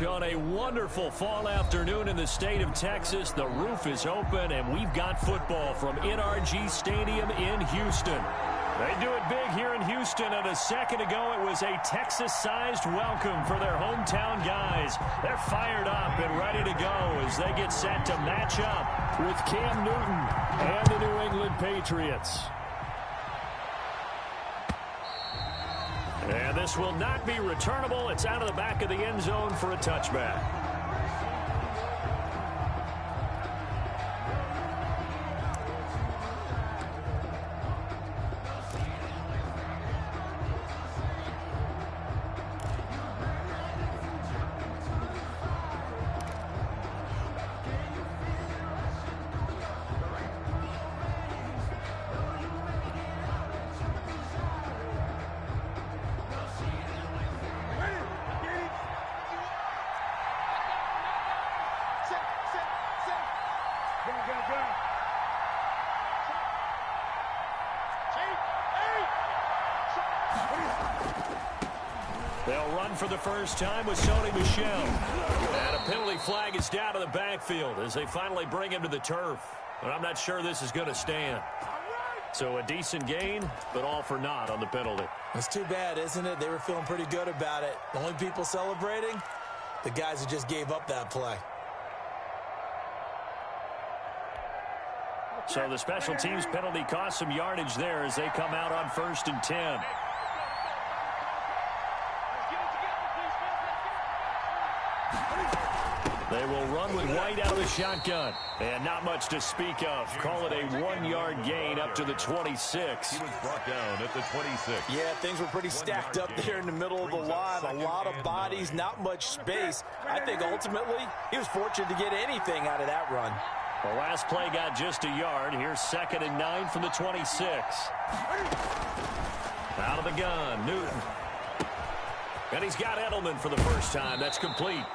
up on a wonderful fall afternoon in the state of Texas. The roof is open, and we've got football from r1g Stadium in Houston. They do it big here in Houston, and a second ago it was a Texas-sized welcome for their hometown guys. They're fired up and ready to go as they get set to match up with Cam Newton and the New England Patriots. And this will not be returnable. It's out of the back of the end zone for a touchback. They'll run for the first time with Sony Michel. And a penalty flag is down to the backfield as they finally bring him to the turf. But I'm not sure this is going to stand. So a decent gain, but all for naught on the penalty. It's too bad, isn't it? They were feeling pretty good about it. The only people celebrating, the guys who just gave up that play. So the special teams penalty cost some yardage there as they come out on 1st and 10. They will run with White out of the shotgun. And not much to speak of. Call it a 1-yard gain up to the 26. He was brought down at the 26. Yeah, things were pretty stacked up there in the middle of the line. A lot of bodies, not much space. I think ultimately he was fortunate to get anything out of that run. The last play got just a yard. Here's 2nd and 9 from the 26. Out of the gun, Newton. And he's got Edelman for the first time. That's complete.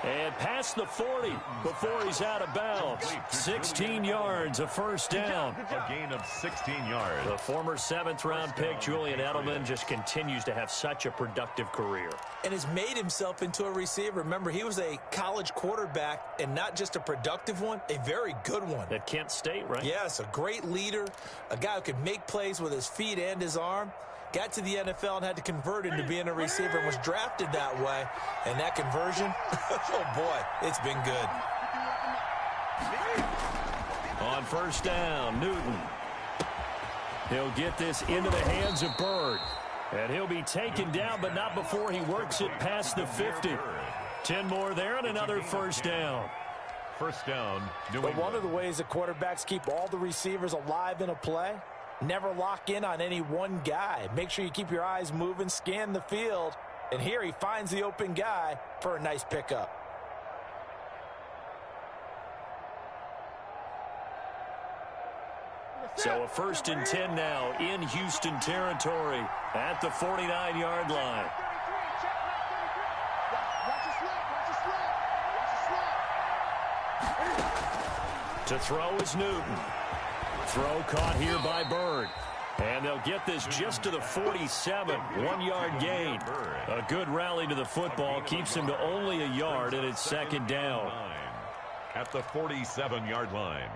And past the 40 before he's out of bounds. 16 yards, a first down. A gain of 16 yards. The former 7th-round pick, Julian Edelman, just continues to have such a productive career. And has made himself into a receiver. Remember, he was a college quarterback, and not just a productive one, a very good one. At Kent State, right? Yes, a great leader, a guy who could make plays with his feet and his arm. Got to the NFL and had to convert into being a receiver and was drafted that way. And that conversion, oh boy, it's been good. On 1st down, Newton. He'll get this into the hands of Bird. And he'll be taken down, but not before he works it past the 50. 10 more there and another 1st down. 1st down, New But England. one of the ways that quarterbacks keep all the receivers alive in a play, never lock in on any one guy. Make sure you keep your eyes moving, scan the field. And here he finds the open guy for a nice pickup. So a 1st and 10 now in Houston territory at the 49-yard line. To throw is Newton. Throw caught here by Bird. And they'll get this just to the 47. 1-yard gain. A good rally to the football. Keeps him to only a yard, and it's 2nd down. At the 47-yard line.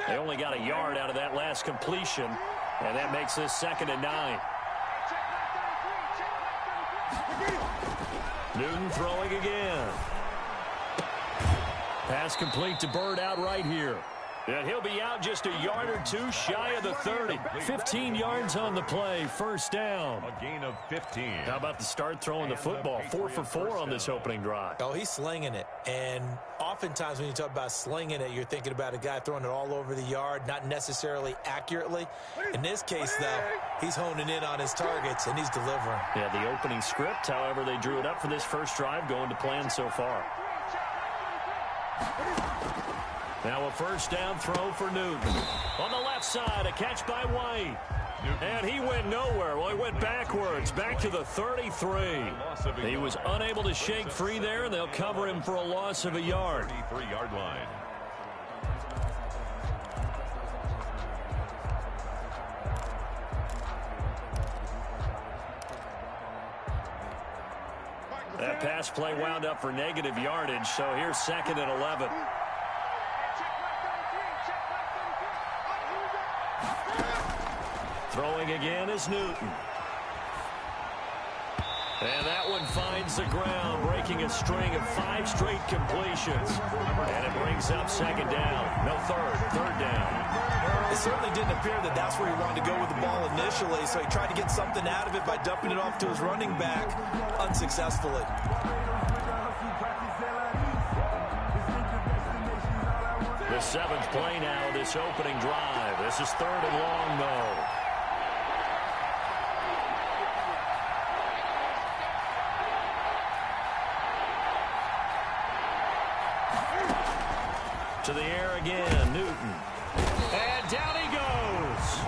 They only got a yard out of that last completion, and that makes this 2nd and 9. Newton throwing again. Pass complete to Bird out right here. And he'll be out just a yard or two shy of the 30. 15 yards on the play, 1st down. A gain of 15. How about the start throwing the football? 4 for 4 on this opening drive. Oh, he's slinging it. And oftentimes when you talk about slinging it, you're thinking about a guy throwing it all over the yard, not necessarily accurately. In this case, though, he's honing in on his targets, and he's delivering. Yeah, the opening script, however, they drew it up for this first drive, going to plan so far. Now a 1st down throw for Newton. On the left side, a catch by White. And he went nowhere. Well, he went backwards, back to the 33. He was unable to shake free there, and they'll cover him for a loss of a yard. 33-yard line. That pass play wound up for negative yardage, so here's 2nd and 11. Throwing again is Newton. And that one finds the ground, breaking a string of 5 straight completions. And it brings up 2nd down. No, third down. It certainly didn't appear that that's where he wanted to go with the ball initially, so he tried to get something out of it by dumping it off to his running back unsuccessfully. The 7th play now, this opening drive. This is 3rd and long, though. To the air again, Newton. And down he goes.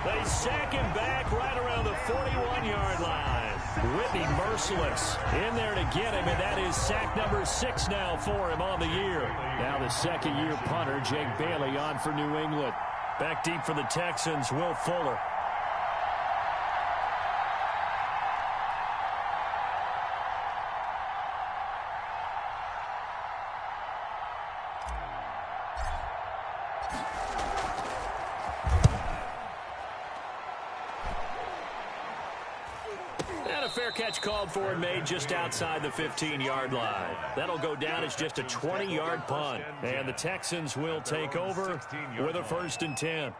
They sack him back right around the 41-yard line. Whitney merciless in there to get him, and that is sack number 6 now for him on the year. Now the second-year punter, Jake Bailey, on for New England. Back deep for the Texans, Will Fuller. Fair catch called for and made just outside the 15-yard line. That'll go down as just a 20-yard punt. And the Texans will take over with a 1st and 10.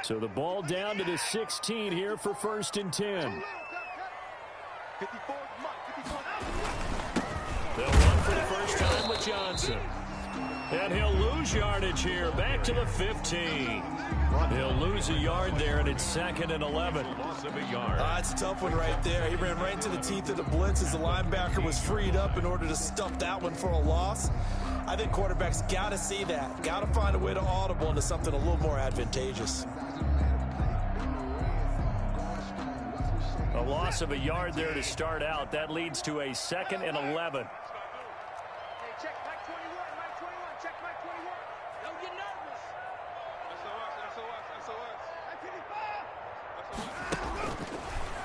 So the ball down to the 16 here for 1st and 10. They'll run for the first time with Johnson. And he'll lose yardage here, back to the 15. He'll lose a yard there, and it's 2nd and 11. It's a tough one right there. He ran right into the teeth of the blitz as the linebacker was freed up in order to stuff that one for a loss. I think quarterbacks got to see that. Got to find a way to audible into something a little more advantageous. A loss of a yard there to start out. That leads to a 2nd and 11.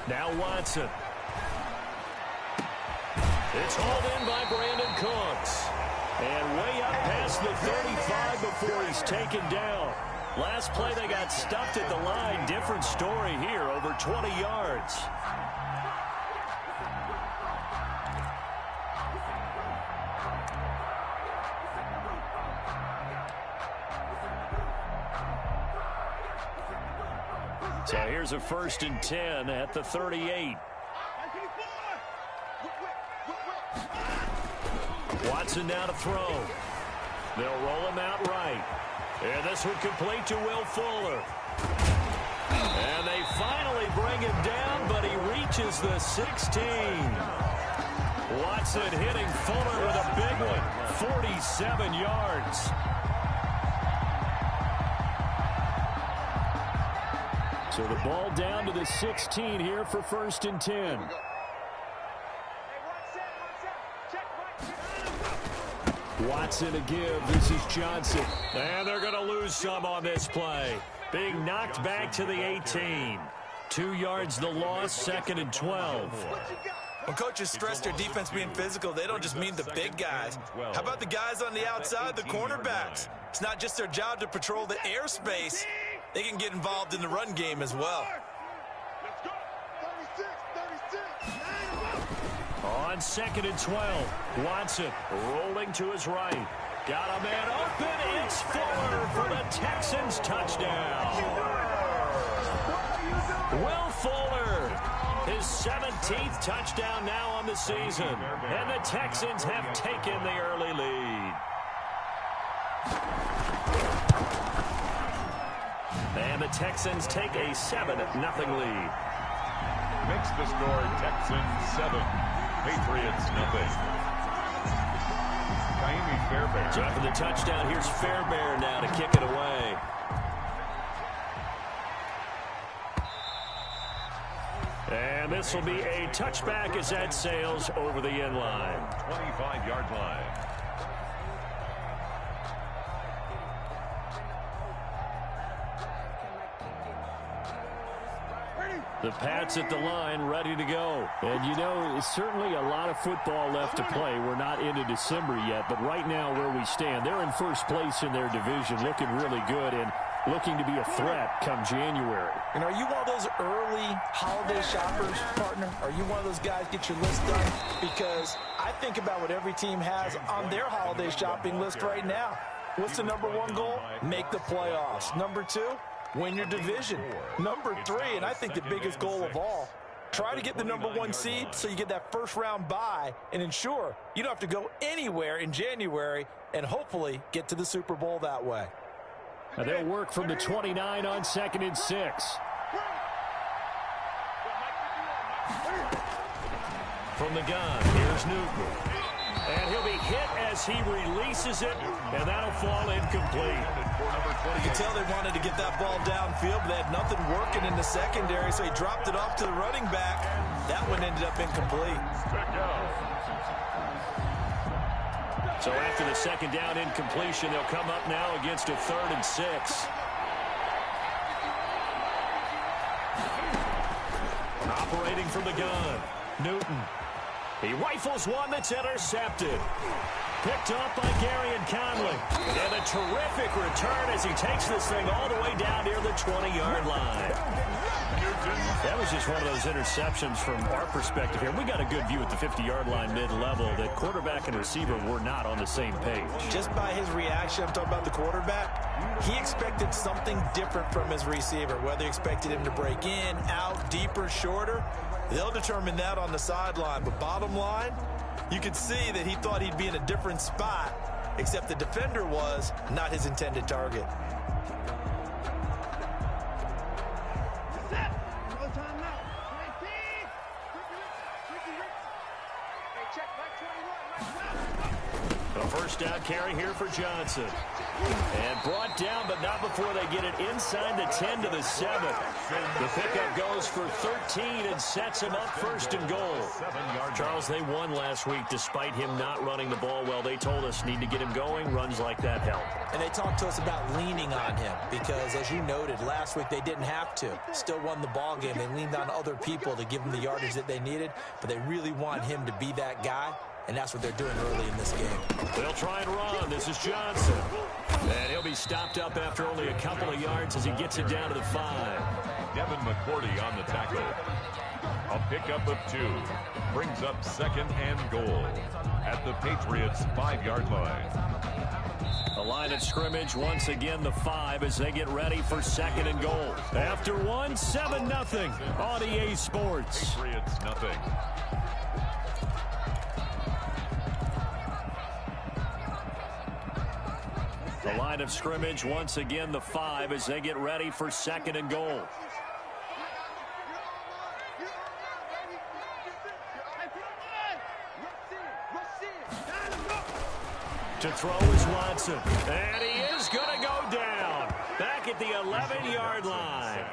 Now Watson. It's hauled in by Brandon Cooks. And way up past the 35 before he's taken down. Last play they got stuffed at the line. Different story here, over 20 yards. So here's a 1st and 10 at the 38. Watson now to throw. They'll roll him out right. And this one complete to Will Fuller. And they finally bring him down, but he reaches the 16. Watson hitting Fuller with a big one, 47 yards. So the ball down to the 16 here for 1st and 10. Watson to give. This is Johnson. And they're going to lose some on this play. Being knocked back to the 18. 2 yards the loss, 2nd and 12. When coaches stress their defense being physical, they don't just mean the big guys. How about the guys on the outside, the cornerbacks? It's not just their job to patrol the airspace. They can get involved in the run game as well. On 2nd and 12, Watson rolling to his right. Got a man open. It's Fuller for the Texans touchdown. Will Fuller, his 17th touchdown now on the season. And the Texans have taken the early lead. And the Texans take a 7-0 lead. Makes the score Texans 7, Patriots nothing. Kaimi Fairbairn. So after the touchdown, here's Fairbairn now to kick it away. And this will be a touchback as that sails over the end line. 25-yard line. The Pats at the line, ready to go. And, you know, it's certainly a lot of football left to play. We're not into December yet, but right now where we stand, they're in first place in their division, looking really good and looking to be a threat come January. And are you one of those early holiday shoppers, partner? Are you one of those guys get your list done? Because I think about what every team has on their holiday shopping list right now. What's the number one goal? Make the playoffs. Number two, win your division. Number three, and I think the biggest goal of all, try to get the number one seed so you get that first round bye and ensure you don't have to go anywhere in January and hopefully get to the Super Bowl that way. Now they'll work from the 29 on 2nd and 6. From the gun, here's Newton. And he'll be hit as he releases it, and that'll fall incomplete. You can tell they wanted to get that ball downfield, but they had nothing working in the secondary, so he dropped it off to the running back. That one ended up incomplete. So after the second down incompletion, they'll come up now against a 3rd and 6. Operating from the gun, Newton. He rifles one that's intercepted. Picked up by Gary and Conley. And a terrific return as he takes this thing all the way down near the 20-yard line. That was just one of those interceptions from our perspective here. We got a good view at the 50-yard line mid-level that quarterback and receiver were not on the same page. Just by his reaction, I'm talking about the quarterback, he expected something different from his receiver, whether he expected him to break in, out, deeper, shorter. They'll determine that on the sideline. But bottom line, you could see that he thought he'd be in a different spot, except the defender was not his intended target. A first down carry here for Johnson. And brought down, but not before they get it inside the 10 to the 7. The pickup goes for 13 and sets him up 1st and goal. Charles, they won last week despite him not running the ball well. They told us need to get him going. Runs like that help. And they talked to us about leaning on him because, as you noted, last week they didn't have to. Still won the ball game. They leaned on other people to give them the yardage that they needed, but they really want him to be that guy. And that's what they're doing early in this game. They'll try and run. This is Johnson. And he'll be stopped up after only a couple of yards as he gets it down to the 5. Devin McCourty on the tackle. A pickup of 2. Brings up 2nd and goal at the Patriots' 5-yard line. The line of scrimmage, once again, the 5 as they get ready for 2nd and goal. After one, 7-0 on EA Sports. Patriots nothing. The line of scrimmage, once again, the 5 as they get ready for 2nd and goal. To throw is Watson. And he is going to go down. Back at the 11-yard line.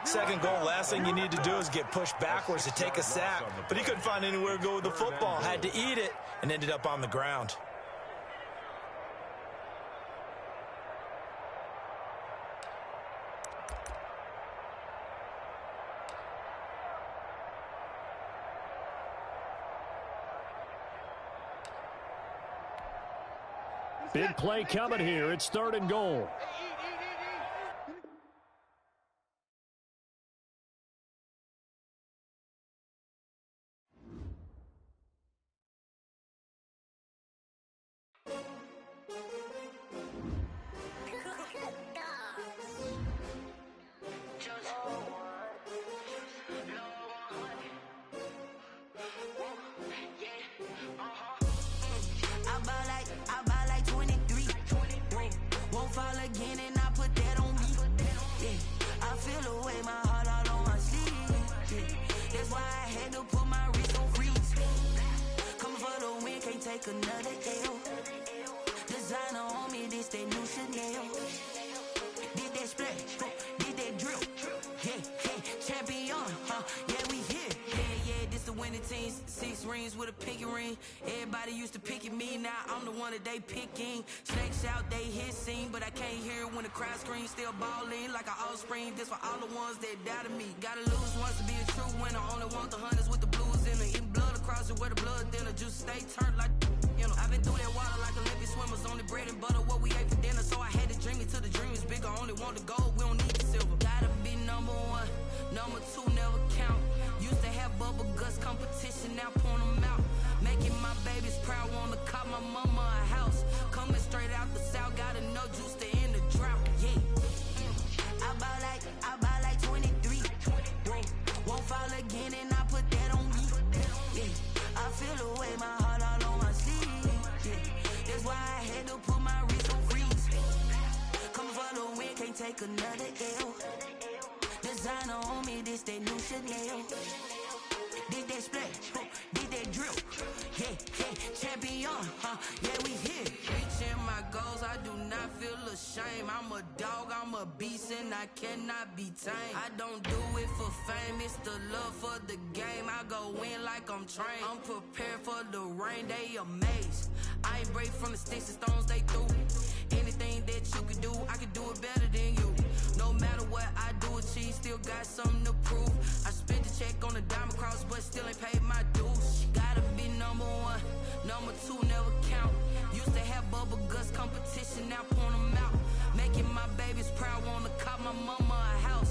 2nd goal, last thing you need to do is get pushed backwards to take a sack. But he couldn't find anywhere to go with the football. Had to eat it and ended up on the ground. Big play coming here. It's 3rd and goal. Another L. Designer on me, this that new Chanel. Did that splash, did that drill. Yeah, champion, yeah, we here. Yeah, this the winning teams, 6 rings with a pinky ring. Everybody used to pick at me, now I'm the one that they picking. Snakes out, they hit scene, but I can't hear it when the crowd screams. Still balling like an offspring. This for all the ones that doubted me. Gotta lose once to be a true winner. Only want the hunters with the blues in it. Eating blood across it where the blood dinner. Juice stay turned like, you know. I've been through that water like Olympic swimmers. Only bread and butter, what we ate for dinner. So I had to dream it till the dream is bigger. Only want the gold, we don't need the silver. Gotta be number 1, number 2 never count. Used to have bubble guts competition, now point them out. Making my babies proud, wanna cop my mama a house. Coming straight out the south, gotta know juice to end the drought. Yeah. I bought like 23. Whoa. Won't fall again and I put that on me. Yeah. I feel the way, my heart all on my sleeve. Yeah. That's why I had to put my wrist on freeze. Coming for the win, can't take another L. Designer on me, this that new Chanel. This that splash, this that drip. Yeah, champion, yeah, we here. Reaching my goals, I do not feel ashamed. I'm a dog, I'm a beast, and I cannot be tamed. I don't do it for fame, it's the love for the game. I go in like I'm trained. I'm prepared for the rain, they amazed. I ain't break from the sticks and stones they threw. Anything that you can do, I can do it better than you. No matter what I do achieve, still got something to prove. I spent the check on the diamond cross, but still ain't paid my dues. Gotta be number 1, number 2 never count. Used to have bubble guts competition, now point them out. Making my babies proud, wanna cop my mama a house.